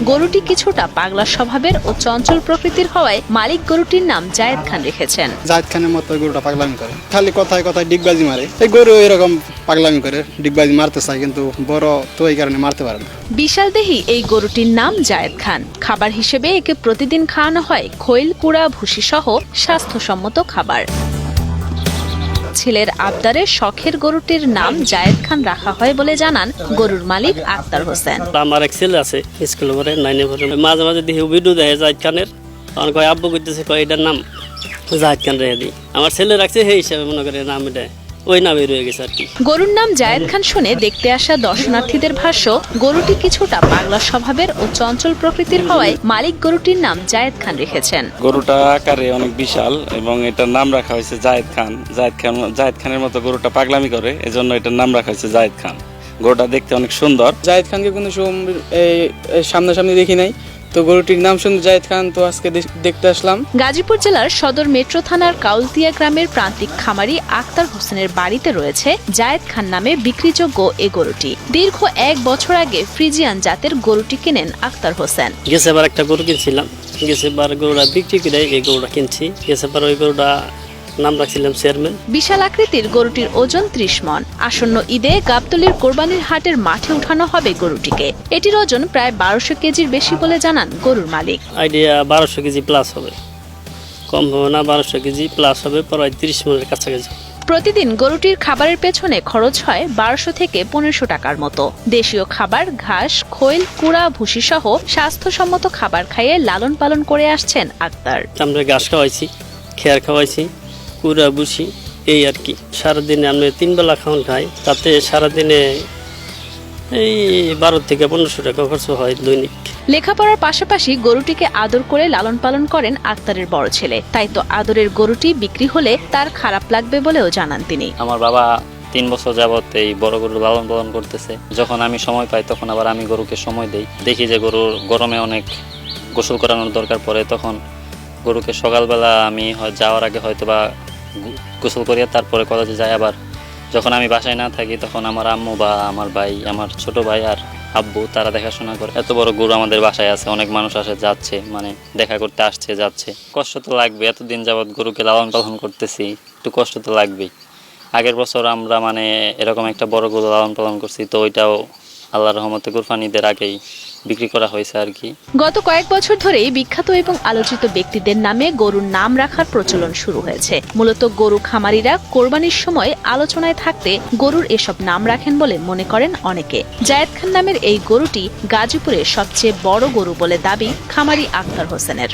গরুটি কিছুটা পাগলা স্বভাবের ও চঞ্চল প্রকৃতির হওয়ায় মালিক গরুটির নাম জায়েদ খান রেখেছেন। জায়েদ খানের মতো গরুটা পাগলামি করে, খালি কথায় কথায় ডিগবাজি মারে। এই গরু এরকম পাগলামি করে, ডিগবাজি মারতে চায়, কিন্তু বড় তো এই কারণে মারতে পারে না। বিশাল দেহি এই গরুটির নাম জায়েদ খান। খাবার হিসেবে একে প্রতিদিন খাওয়ানো হয় খৈল, কুড়া, ভুসি সহ স্বাস্থ্যসম্মত খাবার। ছেলের আবদারে শখের গরুটির নাম জায়েদ খান রাখা হয় বলে জানান গরুর মালিক আক্তার হোসেন। আমার এক ছেলে আছে স্কুলে পড়ে, 9 পড়ে। মাঝে মাঝে দেখি ভিডিও দেখে জায়েদ খানের, তখন কয় আব্বু করতেছে, কয় এটার নাম জায়েদ খান রেখে দিই। আমার ছেলে রাখছে সেই হিসাবে মনে করে নাম এটা ওই নামে রয়ে গেছে আর কি। গরুর নাম জায়েদ খান শুনে দেখতে আসা দর্শনার্থীদের ভাষ্য, গরুটি কিছুটা পাগলা স্বভাবের ও চঞ্চল প্রকৃতির হওয়ায় মালিক গরুটির নাম জায়েদ খান রেখেছেন। গরুটা আকারে অনেক বিশাল এবং এটার নাম রাখা হয়েছে জায়েদ খান। জায়েদ খানের মতো গরুটা পাগলামি করে, এজন্য এটার নাম রাখা হয়েছে জায়েদ খান। গরুটা দেখতে অনেক সুন্দর। জায়েদ খানকে কোনো সামনাসামনি দেখি নাই, তো গরুটির নাম শুনে জায়েদ খান, তো আজকে দেখতে আসলাম। গাজীপুর জেলার সদর মেট্রো থানার কাউলতিয়া গ্রামের প্রান্তিক খামারি আক্তার হোসেনের বাড়িতে রয়েছে জায়েদ খান নামে বিক্রিযোগ্য এ গরুটি। দীর্ঘ 1 বছর আগে ফ্রিজিয়ান জাতের গরুটি কেনেন আক্তার হোসেন। গেছেবার একটা গরু কিনছিলাম, গেছেবার গরুটা বিক্রি করে এই গরুটা কিনছি। গেছেবার ওই গরুটা নাম রাখছিলাম চেয়ারম্যান। বিশাল আকৃতির গরুটির ওজন 30 মণ। আসন্ন ঈদে গাবতলীর কোরবানির হাটের মাঠে উঠানো হবে গরুটিকে। এটির ওজন প্রায় 1200 কেজির বেশি বলে জানান গরুর মালিক। আইডিয়া 1200 কেজি প্লাস হবে, কম হবে না, 1200 কেজি প্লাস হবে, প্রায় 30 মণের কাছাকাছি। প্রতিদিন গরুটির খাবারের পেছনে খরচ হয় 1200 থেকে 1500 টাকার মতো। দেশীয় খাবার, ঘাস, খৈল, কুড়া, ভুসি সহ স্বাস্থ্যসম্মত খাবার খাইয়ে লালন পালন করে আসছেন আক্তার। আমরা ঘাস খাওয়াইছি, খেয়ার খাওয়াইছি, কুড়া, ভুসি, এই আর কি। সারাদিনে আমরা 3 বেলা খাওয়ান খাই, তাতে সারাদিনে এই 12 থেকে 1500 টাকা খরচ হয় দৈনিক। লেখাপড়ার পাশাপাশি গরুটিকে আদর করে লালন পালন করেন আক্তারের বড় ছেলে। তাই তো আদরের গরুটি বিক্রি হলে তার খারাপ লাগবে বলেও জানান তিনি। আমার বাবা 3 বছর যাবত এই বড় গরু লালন পালন করতেছে। যখন আমি সময় পাই তখন আবার আমি গরুকে সময় দেই। দেখি যে গরুর গরমে অনেক গোসল করানোর দরকার পড়ে, তখন গরুকে সকালবেলা আমি যাওয়ার আগে হয়তো বা গোসল করিয়া তারপরে কলেজে যাই। আবার যখন আমি বাসায় না থাকি তখন আমার আম্মু বা আমার ভাই, আমার ছোট ভাই আর আব্বু, তারা দেখাশোনা করে। এত বড় গরু আমাদের বাসায় আছে, অনেক মানুষ আসে যাচ্ছে, মানে দেখা করতে আসছে যাচ্ছে। কষ্ট তো লাগবে, এতদিন যাবৎ গরুকে লালন পালন করতেছি, একটু কষ্ট তো লাগবেই। আগের বছর আমরা মানে এরকম একটা বড় গরু লালন পালন করছি, তো ওইটাও আল্লাহর রহমতে কুরবানিদের আগেই বিক্রি করা হয়েছে আর কি। গত কয়েক বছর ধরেই বিখ্যাত এবং আলোচিত ব্যক্তিদের নামে গরুর নাম রাখার প্রচলন শুরু হয়েছে। মূলত গরু খামারিরা কোরবানির সময় আলোচনায় থাকতে গরুর এসব নাম রাখেন বলে মনে করেন অনেকে। জায়েদ খান নামের এই গরুটি গাজীপুরের সবচেয়ে বড় গরু বলে দাবি খামারি আক্তার হোসেনের।